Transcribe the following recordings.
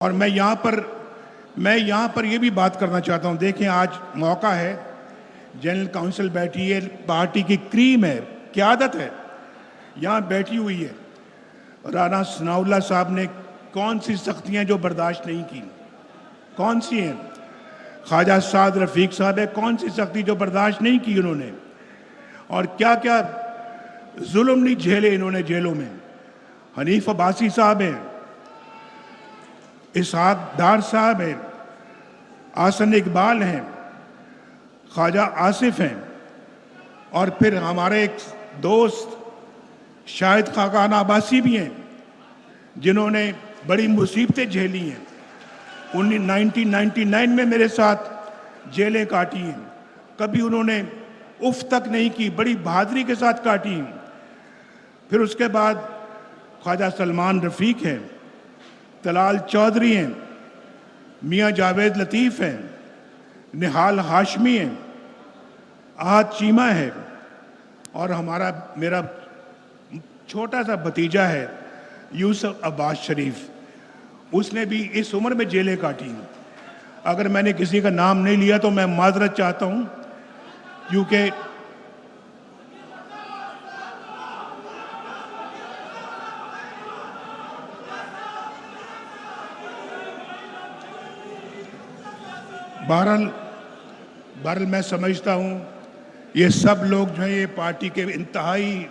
और मैं यहाँ पर ये भी बात करना चाहता हूँ। देखें, आज मौका है, जनरल काउंसिल बैठी है, पार्टी की क्रीम है, क़यादत है, यहाँ बैठी हुई है। राना सनाउल्लाह साहब ने कौन सी सख्तियाँ जो बर्दाश्त नहीं की, कौन सी हैं? ख्वाजा साद रफ़ीक साहब है, कौन सी सख्ती जो बर्दाश्त नहीं की उन्होंने, और क्या क्या जुल्म नहीं झेले इन्होंने जेलों में। हनीफ अब्बासी साहब हैं, इसहाक डार साहब हैं, आसन इकबाल हैं, ख्वाजा आसिफ हैं, और फिर हमारे एक दोस्त शाहिद खाकान अब्बासी भी हैं, जिन्होंने बड़ी मुसीबतें झेली हैं। 1999 में मेरे साथ जेलें काटी हैं, कभी उन्होंने उफ तक नहीं की, बड़ी बहादुरी के साथ काटी हैं। फिर उसके बाद ख्वाजा सलमान रफ़ीक हैं, तलाल चौधरी हैं, मियाँ जावेद लतीफ़ हैं, निहाल हाशमी हैं, आहद चीमा है, और मेरा छोटा सा भतीजा है यूसुफ अब्बास शरीफ, उसने भी इस उम्र में जेलें काटी हैं। अगर मैंने किसी का नाम नहीं लिया तो मैं माजरत चाहता हूँ, क्योंकि बहरहाल मैं समझता हूँ ये सब लोग जो है ये पार्टी के इंतहाई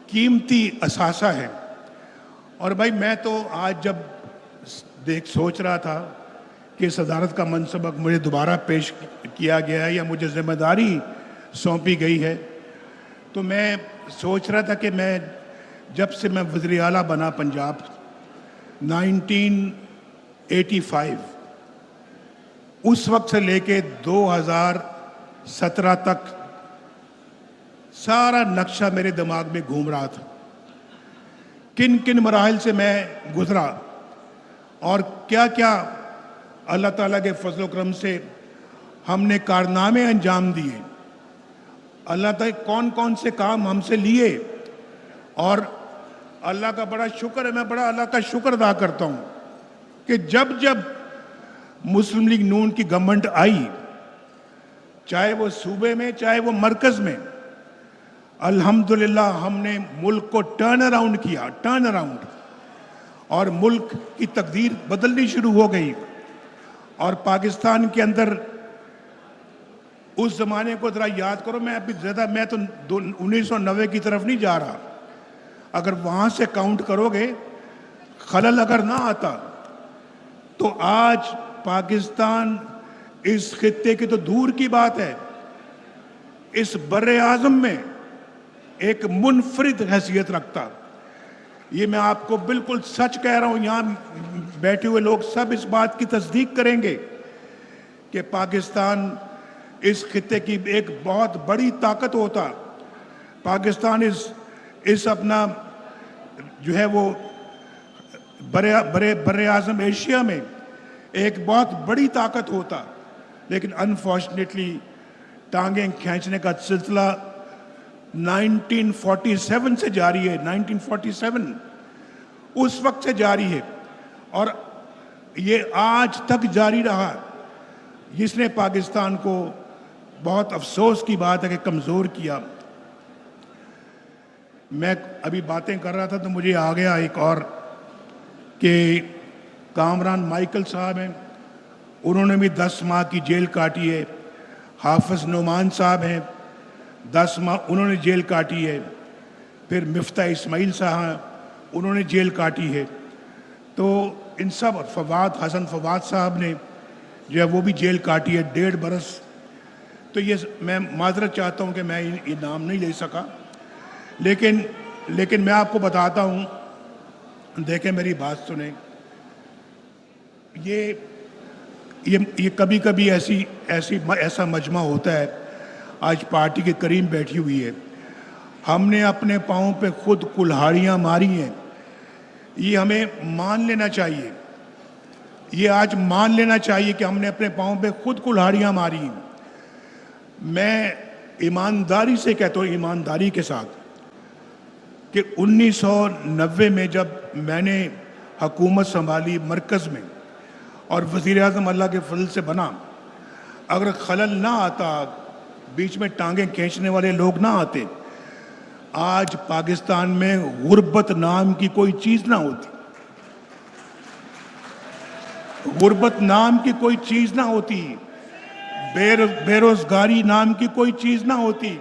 कीमती असासा है। और भाई मैं तो आज जब सोच रहा था कि सदारत का मनसब मुझे दोबारा पेश किया गया है या मुझे जिम्मेदारी सौंपी गई है, तो मैं सोच रहा था कि मैं जब से मैं वज़ीर आला बना पंजाब 1985, उस वक्त से लेके 2017 तक सारा नक्शा मेरे दिमाग में घूम रहा था, किन किन मराहिल से मैं गुजरा और क्या क्या अल्लाह ताला के फजल करम से हमने कारनामे अंजाम दिए, अल्लाह ताला कौन कौन से काम हमसे लिए। और अल्लाह का बड़ा शुक्र है, मैं बड़ा अल्लाह का शुक्र अदा करता हूँ कि जब जब मुस्लिम लीग नून की गवर्नमेंट आई, चाहे वो सूबे में चाहे वो मरकज़ में, अल्हम्दुलिल्लाह हमने मुल्क को टर्न अराउंड, और मुल्क की तकदीर बदलनी शुरू हो गई। और पाकिस्तान के अंदर उस ज़माने को ज़रा याद करो, मैं तो 1990 की तरफ नहीं जा रहा, अगर वहाँ से काउंट करोगे, खलल अगर ना आता तो आज पाकिस्तान इस खित्ते की तो दूर की बात है, इस बर्रे आज़म में एक मुनफरिद हैसियत रखता। ये मैं आपको बिल्कुल सच कह रहा हूँ, यहाँ बैठे हुए लोग सब इस बात की तस्दीक करेंगे कि पाकिस्तान इस खित्ते की एक बहुत बड़ी ताकत होता। पाकिस्तान इस अपना जो है वो बर्रे आज़म एशिया में एक बहुत बड़ी ताकत होता, लेकिन अनफॉर्चुनेटली टांगें खींचने का सिलसिला 1947 से जारी है। 1947 उस वक्त से जारी है और ये आज तक जारी रहा, जिसने पाकिस्तान को, बहुत अफसोस की बात है कि कमज़ोर किया। मैं अभी बातें कर रहा था तो मुझे आ गया एक और कि कामरान माइकल साहब हैं, उन्होंने भी 10 माह की जेल काटी है। हाफिज़ नुमान साहब हैं, 10 माह उन्होंने जेल काटी है। फिर मिफ्ता इस्माइल साहब, उन्होंने जेल काटी है। तो इन सब, हसन फवाद साहब ने जो है वो भी जेल काटी है 1.5 बरस। तो ये मैं माजरत चाहता हूँ कि मैं ये नाम नहीं ले सका, लेकिन मैं आपको बताता हूँ, देखें मेरी बात सुने, ये कभी कभी ऐसा मजमा होता है। आज पार्टी के करीम बैठी हुई है, हमने अपने पाँव पे खुद कुल्हाड़ियाँ मारी हैं, ये हमें मान लेना चाहिए। ये आज मान लेना चाहिए कि हमने अपने पाँव पे खुद कुल्हाड़ियाँ मारी हैं। मैं ईमानदारी से कहता हूँ, ईमानदारी के साथ, कि 1990 में जब मैंने हुकूमत संभाली मरकज़ में, और वज़ीर आज़म अल्लाह के फजल से बना। अगर खलल ना आता, बीच में टांगें खींचने वाले लोग ना आते, आज पाकिस्तान में गुर्बत नाम की कोई चीज ना होती, गुर्बत नाम की कोई चीज ना होती, बेरोजगारी नाम की कोई चीज ना होती।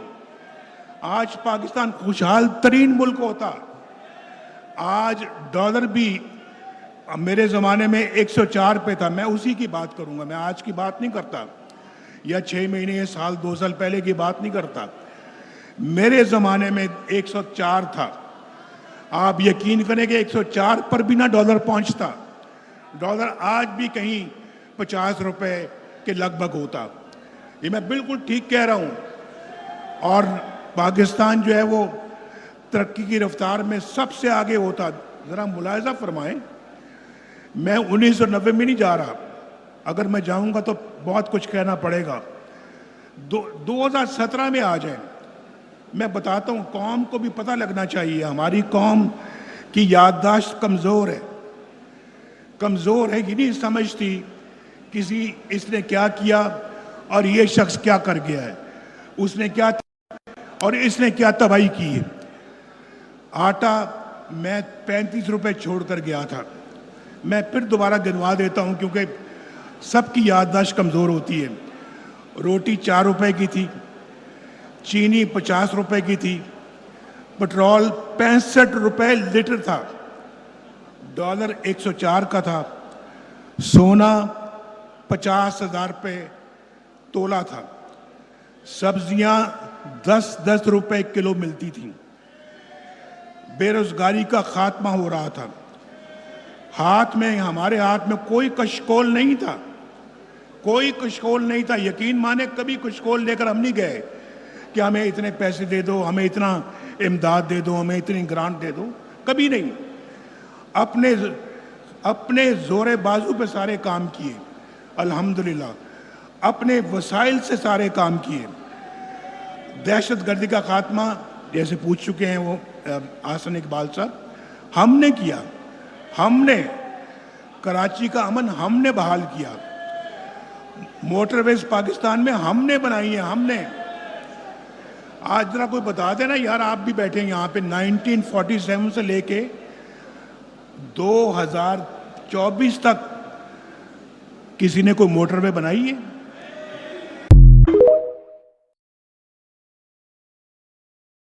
आज पाकिस्तान खुशहाल तरीन मुल्क होता। आज डॉलर भी मेरे ज़माने में 104 पे था, मैं उसी की बात करूंगा, मैं आज की बात नहीं करता, या 6 महीने या साल 2 साल पहले की बात नहीं करता। मेरे ज़माने में 104 था। आप यकीन करें कि 104 पर भी ना डॉलर पहुंचता। डॉलर आज भी कहीं 50 रुपए के लगभग होता। ये मैं बिल्कुल ठीक कह रहा हूं। और पाकिस्तान जो है वो तरक्की की रफ्तार में सबसे आगे होता। ज़रा मुलाहिजा फरमाएं, मैं 1990 में नहीं जा रहा, अगर मैं जाऊंगा तो बहुत कुछ कहना पड़ेगा। 2017 में आ जाए, मैं बताता हूं, कौम को भी पता लगना चाहिए। हमारी कौम की याददाश्त कमज़ोर है, कमज़ोर है, ये नहीं समझती किसी इसने क्या किया और ये शख्स क्या कर गया है, उसने क्या और इसने क्या तबाही की है। आटा मैं 35 रुपए छोड़कर गया था, मैं फिर दोबारा गिनवा देता हूं क्योंकि सबकी याददाश्त कमज़ोर होती है। रोटी 4 रुपए की थी, चीनी 50 रुपए की थी, पेट्रोल 65 रुपए लीटर था, डॉलर 104 का था, सोना 50,000 रुपए तोला था, सब्जियां 10-10 रुपए किलो मिलती थी, बेरोजगारी का खात्मा हो रहा था। हमारे हाथ में कोई कशकोल नहीं था, कोई कशकोल नहीं था। यकीन माने कभी कशकोल लेकर हम नहीं गए कि हमें इतने पैसे दे दो, हमें इतना इमदाद दे दो, हमें इतनी ग्रांट दे दो, कभी नहीं। अपने जोरे बाजू पे सारे काम किए, अल्हम्दुलिल्लाह, अपने वसाइल से सारे काम किए। दहशत गर्दी का खात्मा जैसे पूछ चुके हैं वो आसन इकबाल साहब, हमने किया। हमने कराची का अमन हमने बहाल किया, मोटरवेज पाकिस्तान में हमने बनाई है, हमने। आज जरा कोई बता देना यार, आप भी बैठे हैं यहाँ पे, 1947 से लेके 2024 तक किसी ने कोई मोटरवे बनाई है?